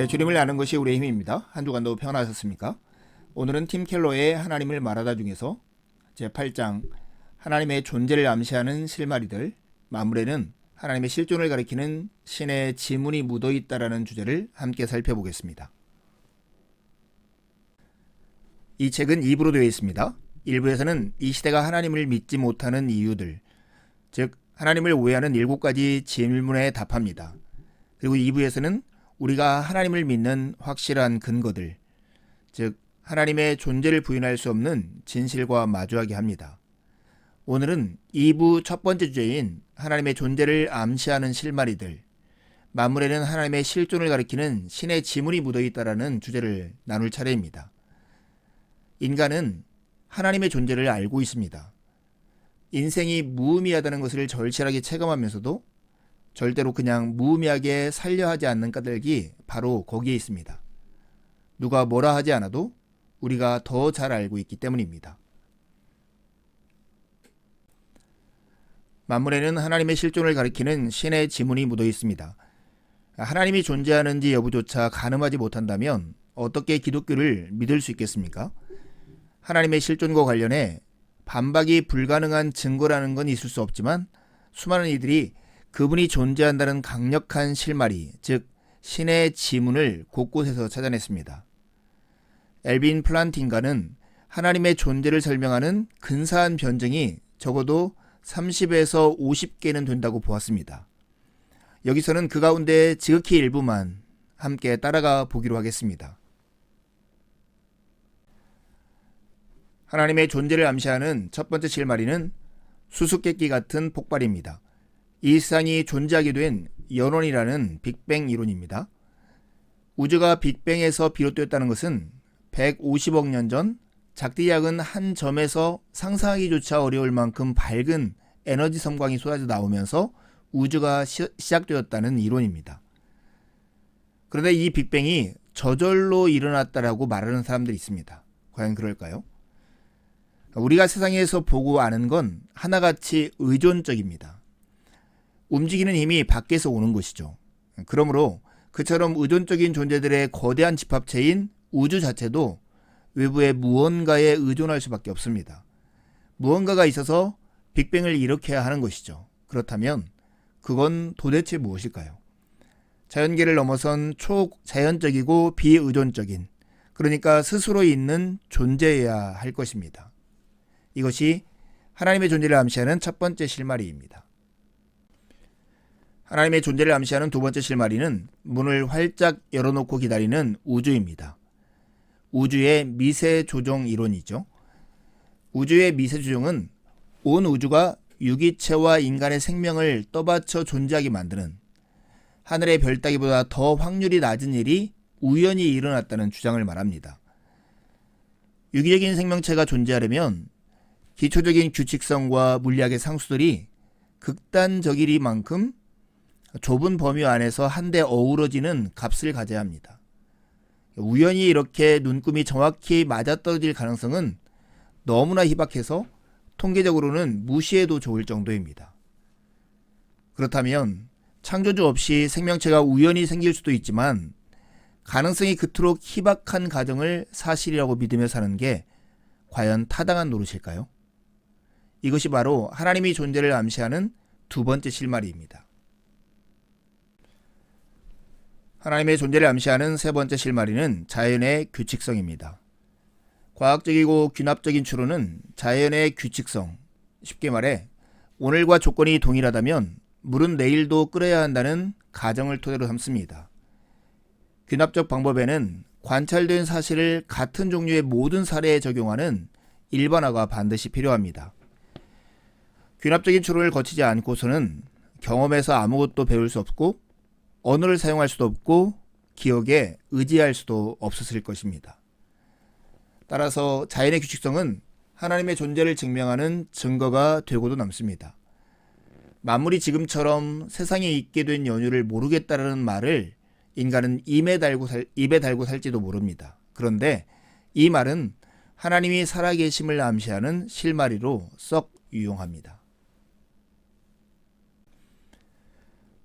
네, 주님을 아는 것이 우리의 힘입니다. 한 주간도 평안하셨습니까? 오늘은 팀 켈러의 하나님을 말하다 중에서 제8장 하나님의 존재를 암시하는 실마리들, 마무리는 하나님의 실존을 가리키는 신의 지문이 묻어있다라는 주제를 함께 살펴보겠습니다. 이 책은 2부로 되어 있습니다. 1부에서는 이 시대가 하나님을 믿지 못하는 이유들, 즉 하나님을 오해하는 7가지 질문에 답합니다. 그리고 2부에서는 우리가 하나님을 믿는 확실한 근거들, 즉 하나님의 존재를 부인할 수 없는 진실과 마주하게 합니다. 오늘은 2부 첫 번째 주제인 하나님의 존재를 암시하는 실마리들, 만물에는 하나님의 실존을 가리키는 신의 지문이 묻어있다라는 주제를 나눌 차례입니다. 인간은 하나님의 존재를 알고 있습니다. 인생이 무의미하다는 것을 절실하게 체감하면서도 절대로 그냥 무의미하게 살려 하지 않는 까닭이 바로 거기에 있습니다. 누가 뭐라 하지 않아도 우리가 더 잘 알고 있기 때문입니다. 만물에는 하나님의 실존을 가리키는 신의 지문이 묻어 있습니다. 하나님이 존재하는지 여부조차 가늠하지 못한다면 어떻게 기독교를 믿을 수 있겠습니까? 하나님의 실존과 관련해 반박이 불가능한 증거라는 건 있을 수 없지만 수많은 이들이 그분이 존재한다는 강력한 실마리, 즉 신의 지문을 곳곳에서 찾아냈습니다. 엘빈 플란팅가는 하나님의 존재를 설명하는 근사한 변증이 적어도 30에서 50개는 된다고 보았습니다. 여기서는 그 가운데 지극히 일부만 함께 따라가 보기로 하겠습니다. 하나님의 존재를 암시하는 첫 번째 실마리는 수수께끼 같은 폭발입니다. 이 세상이 존재하게 된 연원이라는 빅뱅 이론입니다. 우주가 빅뱅에서 비롯되었다는 것은 150억 년 전 작디 작은 한 점에서 상상하기조차 어려울 만큼 밝은 에너지 섬광이 쏟아져 나오면서 우주가 시작되었다는 이론입니다. 그런데 이 빅뱅이 저절로 일어났다라고 말하는 사람들이 있습니다. 과연 그럴까요? 우리가 세상에서 보고 아는 건 하나같이 의존적입니다. 움직이는 힘이 밖에서 오는 것이죠. 그러므로 그처럼 의존적인 존재들의 거대한 집합체인 우주 자체도 외부의 무언가에 의존할 수밖에 없습니다. 무언가가 있어서 빅뱅을 일으켜야 하는 것이죠. 그렇다면 그건 도대체 무엇일까요? 자연계를 넘어선 초자연적이고 비의존적인, 그러니까 스스로 있는 존재여야 할 것입니다. 이것이 하나님의 존재를 암시하는 첫 번째 실마리입니다. 하나님의 존재를 암시하는 두 번째 실마리는 문을 활짝 열어놓고 기다리는 우주입니다. 우주의 미세 조종 이론이죠. 우주의 미세 조종은 온 우주가 유기체와 인간의 생명을 떠받쳐 존재하게 만드는, 하늘의 별 따기보다 더 확률이 낮은 일이 우연히 일어났다는 주장을 말합니다. 유기적인 생명체가 존재하려면 기초적인 규칙성과 물리학의 상수들이 극단적이리만큼 좁은 범위 안에서 한데 어우러지는 값을 가져야 합니다. 우연히 이렇게 눈금이 정확히 맞아떨어질 가능성은 너무나 희박해서 통계적으로는 무시해도 좋을 정도입니다. 그렇다면 창조주 없이 생명체가 우연히 생길 수도 있지만 가능성이 그토록 희박한 가정을 사실이라고 믿으며 사는 게 과연 타당한 노릇일까요? 이것이 바로 하나님의 존재를 암시하는 두 번째 실마리입니다. 하나님의 존재를 암시하는 세 번째 실마리는 자연의 규칙성입니다. 과학적이고 귀납적인 추론은 자연의 규칙성, 쉽게 말해 오늘과 조건이 동일하다면 물은 내일도 끓여야 한다는 가정을 토대로 삼습니다. 귀납적 방법에는 관찰된 사실을 같은 종류의 모든 사례에 적용하는 일반화가 반드시 필요합니다. 귀납적인 추론을 거치지 않고서는 경험에서 아무것도 배울 수 없고 언어를 사용할 수도 없고 기억에 의지할 수도 없었을 것입니다. 따라서 자연의 규칙성은 하나님의 존재를 증명하는 증거가 되고도 남습니다. 만물이 지금처럼 세상에 있게 된 연유를 모르겠다라는 말을 인간은 입에 달고 살지도 모릅니다. 그런데 이 말은 하나님이 살아계심을 암시하는 실마리로 썩 유용합니다.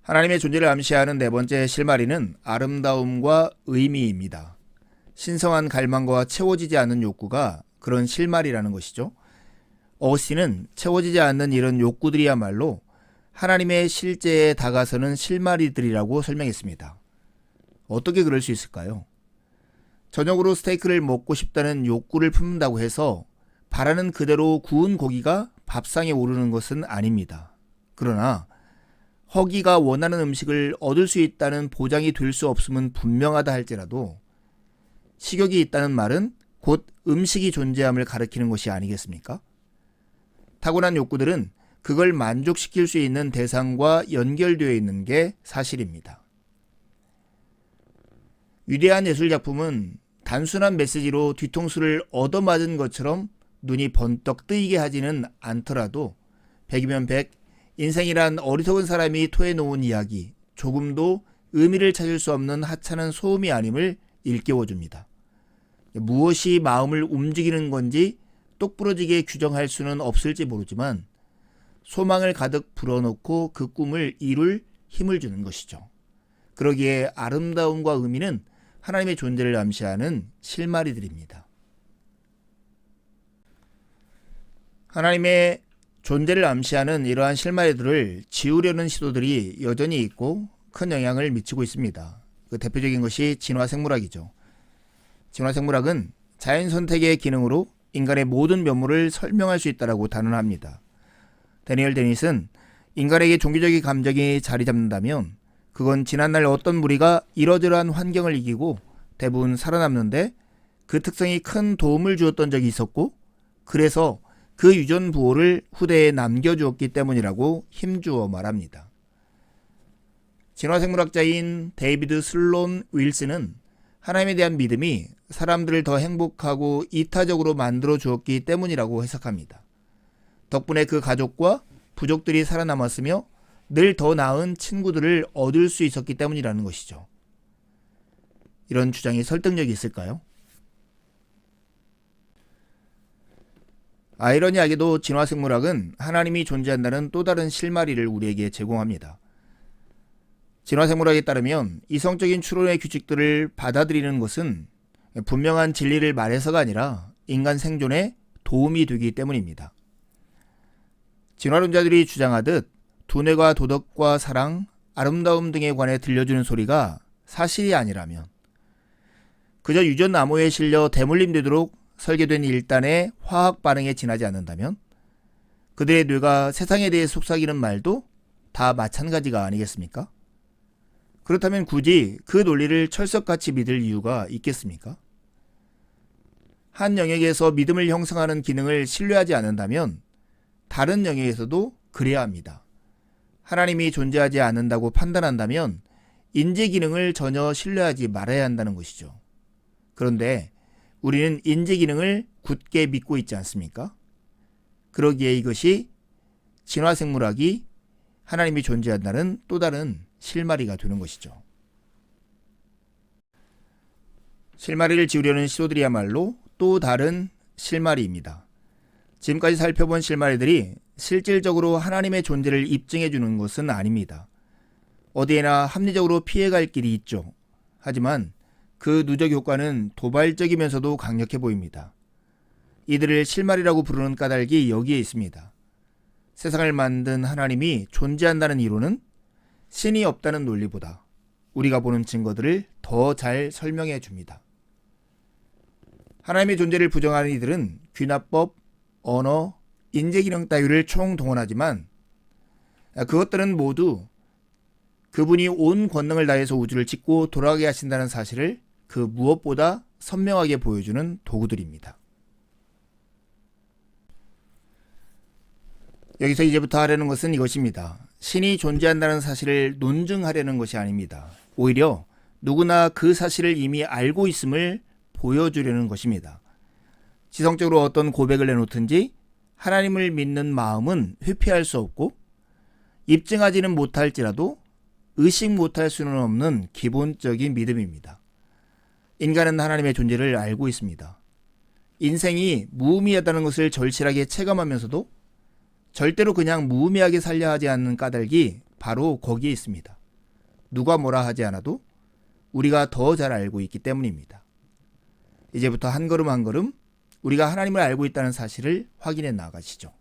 하나님의 존재를 암시하는 네 번째 실마리는 아름다움과 의미입니다. 신성한 갈망과 채워지지 않는 욕구가 그런 실마리라는 것이죠. 어거스틴은 채워지지 않는 이런 욕구들이야말로 하나님의 실제에 다가서는 실마리들이라고 설명했습니다. 어떻게 그럴 수 있을까요? 저녁으로 스테이크를 먹고 싶다는 욕구를 품는다고 해서 바라는 그대로 구운 고기가 밥상에 오르는 것은 아닙니다. 그러나 허기가 원하는 음식을 얻을 수 있다는 보장이 될 수 없음은 분명하다 할지라도 식욕이 있다는 말은 곧 음식이 존재함을 가리키는 것이 아니겠습니까? 타고난 욕구들은 그걸 만족시킬 수 있는 대상과 연결되어 있는 게 사실입니다. 위대한 예술작품은 단순한 메시지로 뒤통수를 얻어맞은 것처럼 눈이 번떡 뜨이게 하지는 않더라도 100이면 100, 인생이란 어리석은 사람이 토해놓은 이야기, 조금도 의미를 찾을 수 없는 하찮은 소음이 아님을 일깨워줍니다. 무엇이 마음을 움직이는 건지 똑부러지게 규정할 수는 없을지 모르지만 소망을 가득 불어넣고 그 꿈을 이룰 힘을 주는 것이죠. 그러기에 아름다움과 의미는 하나님의 존재를 암시하는 실마리들입니다. 하나님의 존재를 암시하는 이러한 실마리들을 지우려는 시도들이 여전히 있고 큰 영향을 미치고 있습니다. 그 대표적인 것이 진화생물학이죠. 진화생물학은 자연 선택의 기능으로 인간의 모든 면모를 설명할 수 있다고 단언합니다. 데니얼 데니스는 인간에게 종교적인 감정이 자리 잡는다면 그건 지난날 어떤 무리가 이러저러한 환경을 이기고 대부분 살아남는데 그 특성이 큰 도움을 주었던 적이 있었고 그래서 그 유전 부호를 후대에 남겨주었기 때문이라고 힘주어 말합니다. 진화생물학자인 데이비드 슬론 윌슨은 하나님에 대한 믿음이 사람들을 더 행복하고 이타적으로 만들어 주었기 때문이라고 해석합니다. 덕분에 그 가족과 부족들이 살아남았으며 늘 더 나은 친구들을 얻을 수 있었기 때문이라는 것이죠. 이런 주장이 설득력이 있을까요? 아이러니하게도 진화생물학은 하나님이 존재한다는 또 다른 실마리를 우리에게 제공합니다. 진화생물학에 따르면 이성적인 추론의 규칙들을 받아들이는 것은 분명한 진리를 말해서가 아니라 인간 생존에 도움이 되기 때문입니다. 진화론자들이 주장하듯 두뇌가 도덕과 사랑, 아름다움 등에 관해 들려주는 소리가 사실이 아니라면 그저 유전 암호에 실려 대물림되도록 설계된 일단의 화학 반응에 지나지 않는다면 그들의 뇌가 세상에 대해 속삭이는 말도 다 마찬가지가 아니겠습니까? 그렇다면 굳이 그 논리를 철석같이 믿을 이유가 있겠습니까? 한 영역에서 믿음을 형성하는 기능을 신뢰하지 않는다면 다른 영역에서도 그래야 합니다. 하나님이 존재하지 않는다고 판단한다면 인지 기능을 전혀 신뢰하지 말아야 한다는 것이죠. 그런데 우리는 인지 기능을 굳게 믿고 있지 않습니까? 그러기에 이것이 진화생물학이 하나님이 존재한다는 또 다른 실마리가 되는 것이죠. 실마리를 지우려는 시도들이야말로 또 다른 실마리입니다. 지금까지 살펴본 실마리들이 실질적으로 하나님의 존재를 입증해 주는 것은 아닙니다. 어디에나 합리적으로 피해갈 길이 있죠. 하지만 그 누적 효과는 도발적이면서도 강력해 보입니다. 이들을 실마리라고 부르는 까닭이 여기에 있습니다. 세상을 만든 하나님이 존재한다는 이론은 신이 없다는 논리보다 우리가 보는 증거들을 더 잘 설명해 줍니다. 하나님의 존재를 부정하는 이들은 귀납법, 언어, 인재기능 따위를 총동원하지만 그것들은 모두 그분이 온 권능을 다해서 우주를 짓고 돌아가게 하신다는 사실을 그 무엇보다 선명하게 보여주는 도구들입니다. 여기서 이제부터 하려는 것은 이것입니다. 신이 존재한다는 사실을 논증하려는 것이 아닙니다. 오히려 누구나 그 사실을 이미 알고 있음을 보여주려는 것입니다. 지성적으로 어떤 고백을 내놓든지 하나님을 믿는 마음은 회피할 수 없고 입증하지는 못할지라도 의식 못할 수는 없는 기본적인 믿음입니다. 인간은 하나님의 존재를 알고 있습니다. 인생이 무의미하다는 것을 절실하게 체감하면서도 절대로 그냥 무의미하게 살려 하지 않는 까닭이 바로 거기에 있습니다. 누가 뭐라 하지 않아도 우리가 더 잘 알고 있기 때문입니다. 이제부터 한 걸음 한 걸음 우리가 하나님을 알고 있다는 사실을 확인해 나가시죠.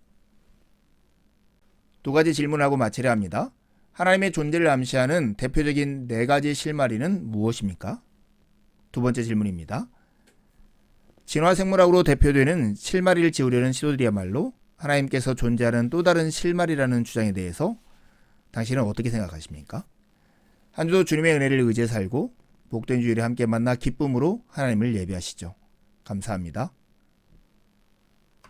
두 가지 질문하고 마치려 합니다. 하나님의 존재를 암시하는 대표적인 네 가지 실마리는 무엇입니까? 두 번째 질문입니다. 진화생물학으로 대표되는 실마리를 지으려는 시도들이야말로 하나님께서 존재하는 또 다른 실마리라는 주장에 대해서 당신은 어떻게 생각하십니까? 한 주도 주님의 은혜를 의지해 살고 복된 주일에 함께 만나 기쁨으로 하나님을 예배하시죠. 감사합니다.